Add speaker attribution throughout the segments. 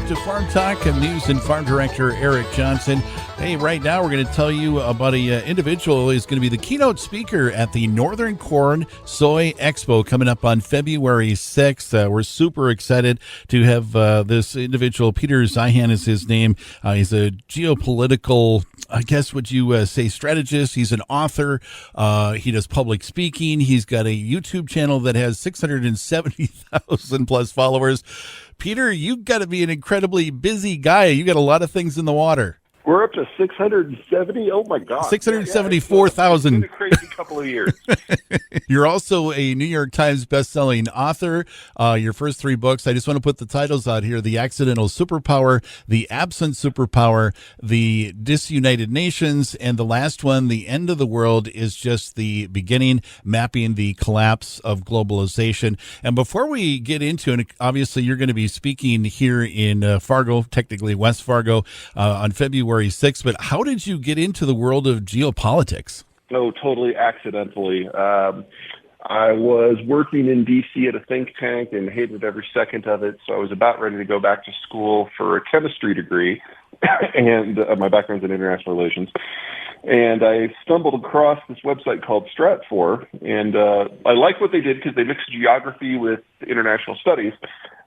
Speaker 1: back to Farm Talk. I'm News and Farm Director Eric Johnson. Hey, right now we're going to tell you about an individual who is going to be the keynote speaker at the Northern Corn Soy Expo coming up on February 6th. We're super excited to have this individual. Peter Zeihan is his name. He's a geopolitical, I guess, would you say, strategist. He's an author. He does public speaking. He's got a YouTube channel that has 670,000 plus followers. Peter, you've got to be an incredibly busy guy. You got a lot of things in the water.
Speaker 2: We're up to 670. Oh my God,
Speaker 1: 674,000.
Speaker 2: It's been a crazy couple of years.
Speaker 1: You're also a New York Times best-selling author. Your first three books, I just want to put the titles out here: The Accidental Superpower, The Absent Superpower, The Disunited Nations, and the last one, The End of the World is Just the Beginning, Mapping the Collapse of Globalization. And before we get into it, obviously you're going to be speaking here in Fargo, technically West Fargo, on February 6th, but how did you get into the world of geopolitics?
Speaker 2: Oh, totally accidentally. I was working in D.C. at a think tank and hated every second of it, so I was about ready to go back to school for a chemistry degree, and my background's in international relations. And I stumbled across this website called Stratfor, and I liked what they did because they mixed geography with international studies,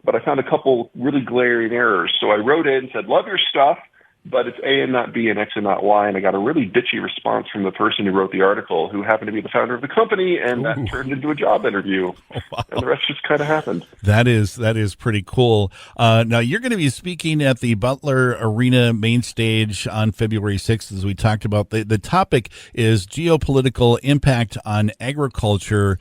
Speaker 2: but I found a couple really glaring errors. So I wrote in and said, love your stuff, but it's A and not B and X and not Y. And I got a really bitchy response from the person who wrote the article, who happened to be the founder of the company, and that turned into a job interview. Oh, wow. And the rest just kind of happened.
Speaker 1: That is pretty cool. Now, you're going to be speaking at the Butler Arena main stage on February 6th, as we talked about. The topic is geopolitical impact on agriculture.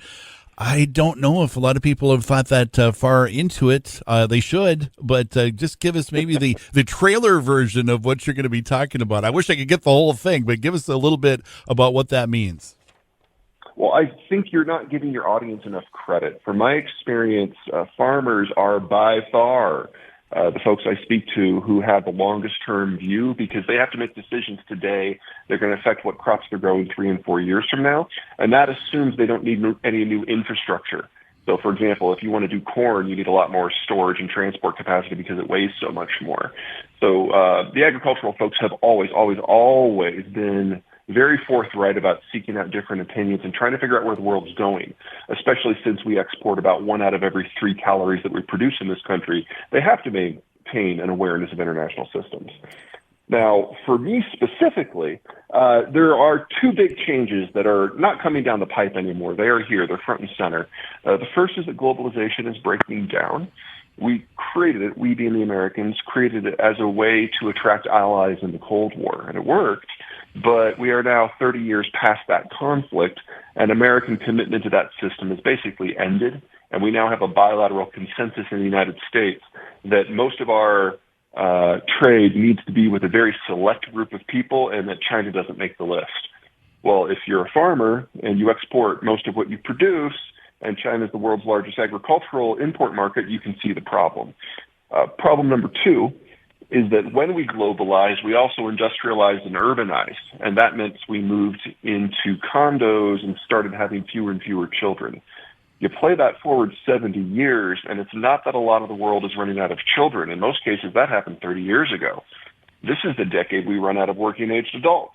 Speaker 1: I don't know if a lot of people have thought that far into it. They should, but just give us maybe the trailer version of what you're going to be talking about. I wish I could get the whole thing, but give us a little bit about what that means.
Speaker 2: Well, I think you're not giving your audience enough credit. From my experience, farmers are by far the folks I speak to who have the longest term view, because they have to make decisions today. They're going to affect what crops they're growing 3 and 4 years from now. And that assumes they don't need any new infrastructure. So, for example, if you want to do corn, you need a lot more storage and transport capacity because it weighs so much more. So the agricultural folks have always been very forthright about seeking out different opinions and trying to figure out where the world's going, especially since we export about 1 out of every 3 calories that we produce in this country. They have to maintain an awareness of international systems. Now, for me specifically, there are 2 big changes that are not coming down the pipe anymore. They are here. They're front and center. The first is that globalization is breaking down. We created it, we being the Americans, created it as a way to attract allies in the Cold War, and it worked. But we are now 30 years past that conflict, and American commitment to that system is basically ended. And we now have a bilateral consensus in the United States that most of our trade needs to be with a very select group of people, and that China doesn't make the list. Well, if you're a farmer and you export most of what you produce, and China is the world's largest agricultural import market, you can see the problem. Problem number 2 is that when we globalized, we also industrialized and urbanized, and that meant we moved into condos and started having fewer and fewer children. You play that forward 70 years, and it's not that a lot of the world is running out of children. In most cases, that happened 30 years ago. This is the decade we run out of working-aged adults.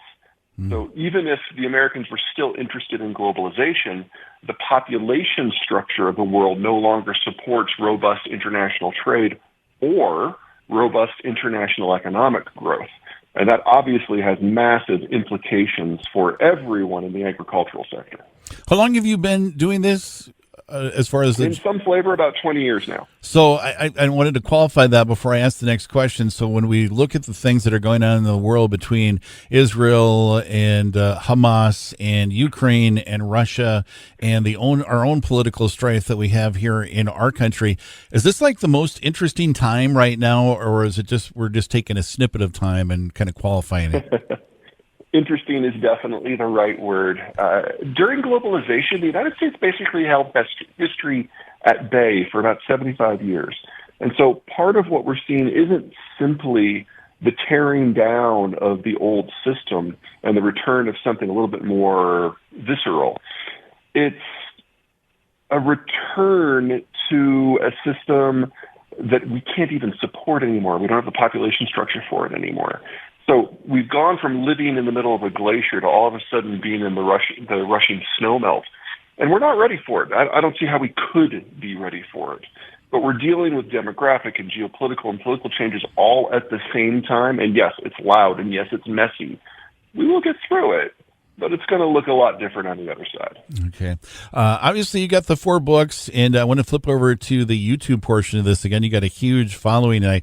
Speaker 2: So even if the Americans were still interested in globalization, the population structure of the world no longer supports robust international trade or robust international economic growth. And that obviously has massive implications for everyone in the agricultural sector.
Speaker 1: How long have you been doing this? As far as
Speaker 2: in some flavor, about 20 years now.
Speaker 1: So I wanted to qualify that before I ask the next question. So when we look at the things that are going on in the world between Israel and Hamas and Ukraine and Russia and our own political strife that we have here in our country, is this like the most interesting time right now, or is it just we're just taking a snippet of time and kind of qualifying it?
Speaker 2: Interesting is definitely the right word. During globalization, the United States basically held history at bay for about 75 years. And so part of what we're seeing isn't simply the tearing down of the old system and the return of something a little bit more visceral. It's a return to a system that we can't even support anymore. We don't have the population structure for it anymore. So we've gone from living in the middle of a glacier to all of a sudden being in the rushing snowmelt. And we're not ready for it. I don't see how we could be ready for it. But we're dealing with demographic and geopolitical and political changes all at the same time. And yes, it's loud, and yes, it's messy. We will get through it, but it's going to look a lot different on the other side.
Speaker 1: Okay. Obviously, you got the 4 books, and I want to flip over to the YouTube portion of this. Again, you got a huge following. I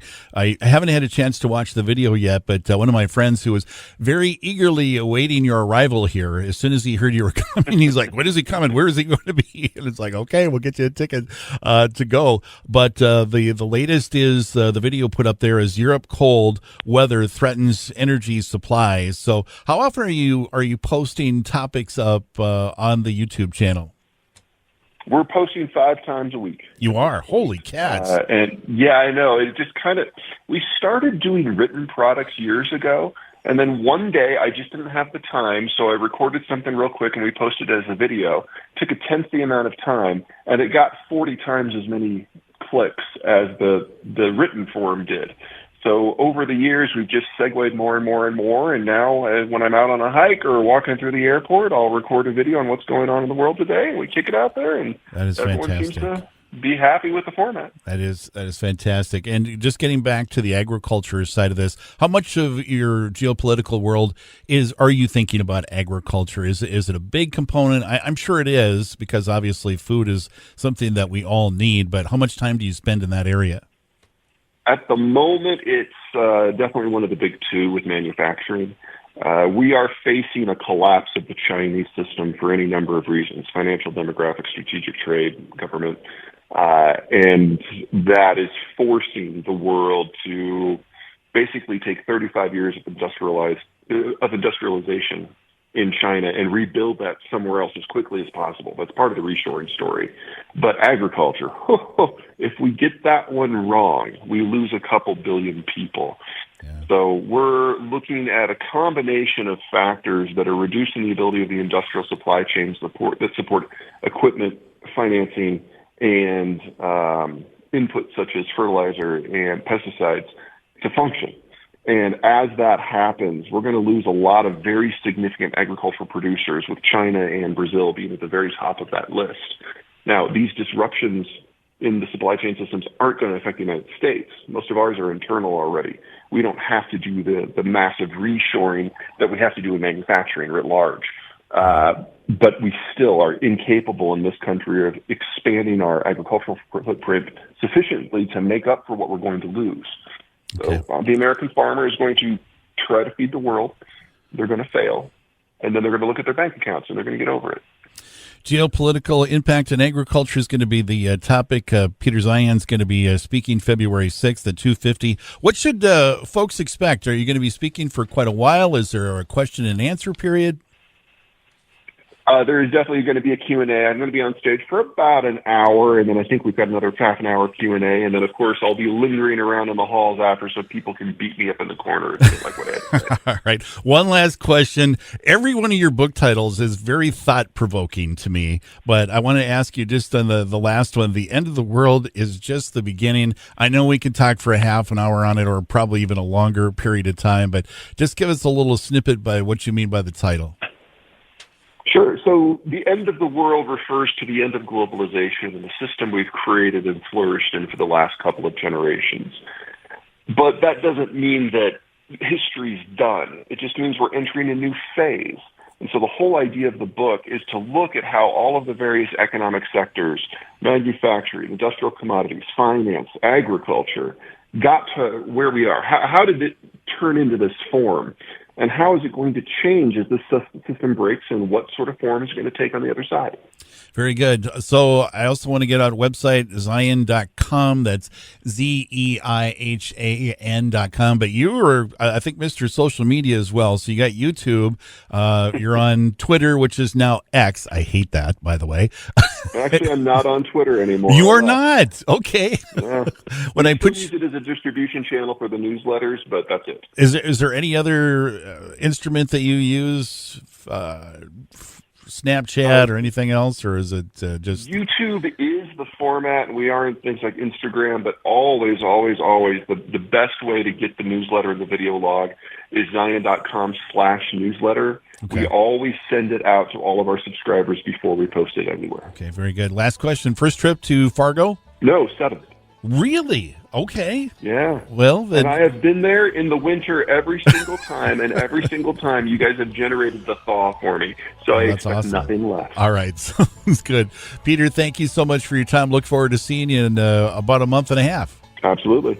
Speaker 1: haven't had a chance to watch the video yet, but one of my friends who was very eagerly awaiting your arrival here, as soon as he heard you were coming, he's like, when is he coming? Where is he going to be? And it's like, okay, we'll get you a ticket to go. But the latest is the video put up there is Europe cold weather threatens energy supplies. So how often are you posting topics up on the YouTube channel?
Speaker 2: We're posting 5 times a week.
Speaker 1: You are? Holy cats.
Speaker 2: And yeah, I know. It just we started doing written products years ago. And then one day I just didn't have the time. So I recorded something real quick and we posted it as a video. Took a tenth the amount of time, and it got 40 times as many clicks as the written form did. So over the years, we've just segued more and more and more. And now when I'm out on a hike or walking through the airport, I'll record a video on what's going on in the world today. And we kick it out there, and
Speaker 1: that is
Speaker 2: everyone
Speaker 1: fantastic.
Speaker 2: seems to be happy with the format.
Speaker 1: That is fantastic. And just getting back to the agriculture side of this, how much of your geopolitical world are you thinking about agriculture? Is it a big component? I'm sure it is, because obviously food is something that we all need. But how much time do you spend in that area?
Speaker 2: At the moment, it's definitely one of the big 2 with manufacturing. We are facing a collapse of the Chinese system for any number of reasons: financial, demographic, strategic trade, government. And that is forcing the world to basically take 35 years of industrialization in China and rebuild that somewhere else as quickly as possible. That's part of the reshoring story. But agriculture, if we get that one wrong, we lose a couple billion people. Yeah. So we're looking at a combination of factors that are reducing the ability of the industrial supply chains that support equipment, financing, and inputs such as fertilizer and pesticides to function. And as that happens, we're going to lose a lot of very significant agricultural producers, with China and Brazil being at the very top of that list. Now, these disruptions in the supply chain systems aren't going to affect the United States. Most of ours are internal already. We don't have to do the massive reshoring that we have to do in manufacturing writ large. But we still are incapable in this country of expanding our agricultural footprint sufficiently to make up for what we're going to lose. So the American farmer is going to try to feed the world. They're going to fail. And then they're going to look at their bank accounts and they're going to get over it.
Speaker 1: Geopolitical impact in agriculture is going to be the topic. Peter Zeihan's going to be speaking February 6th at 2:50. What should folks expect? Are you going to be speaking for quite a while? Is there a question and answer period?
Speaker 2: There is definitely going to be a Q&A. I'm going to be on stage for about an hour, and then I think we've got another half an hour Q&A, and then, of course, I'll be lingering around in the halls after so people can beat me up in the corner if they like what I have to say.
Speaker 1: All right. One last question. Every one of your book titles is very thought-provoking to me, but I want to ask you just on the last one, The End of the World is Just the Beginning. I know we could talk for a half an hour on it or probably even a longer period of time, but just give us a little snippet by what you mean by the title.
Speaker 2: Sure. So the end of the world refers to the end of globalization and the system we've created and flourished in for the last couple of generations. But that doesn't mean that history's done. It just means we're entering a new phase. And so the whole idea of the book is to look at how all of the various economic sectors, manufacturing, industrial commodities, finance, agriculture, got to where we are. How did it turn into this form? And how is it going to change as this system breaks, and what sort of form is it going to take on the other side?
Speaker 1: Very good. So I also want to get out website, Zeihan.com. That's Zeihan.com. But you are, I think, Mr. Social Media as well. So you got YouTube. You're on Twitter, which is now X. I hate that, by the way.
Speaker 2: Actually, I'm not on Twitter anymore.
Speaker 1: You are not? Okay.
Speaker 2: Yeah.
Speaker 1: When I put
Speaker 2: use it as a distribution channel for the newsletters, but that's it.
Speaker 1: Is there any other instrument that you use? Snapchat or anything else, or is it just
Speaker 2: YouTube is the format, and we are in things like Instagram, but always, always, always, the best way to get the newsletter and the video log is Zeihan.com/newsletter.
Speaker 1: Okay.
Speaker 2: We always send it out to all of our subscribers before we post it anywhere.
Speaker 1: Okay, very good. Last question. First trip to Fargo?
Speaker 2: No, 7th.
Speaker 1: Really? Okay.
Speaker 2: Yeah.
Speaker 1: Well, then.
Speaker 2: And I have been there in the winter every single time, and every single time you guys have generated the thaw for me. So I
Speaker 1: That's
Speaker 2: expect
Speaker 1: awesome.
Speaker 2: nothing less.
Speaker 1: All right. Sounds good. Peter, thank you so much for your time. Look forward to seeing you in about a month and a half.
Speaker 2: Absolutely.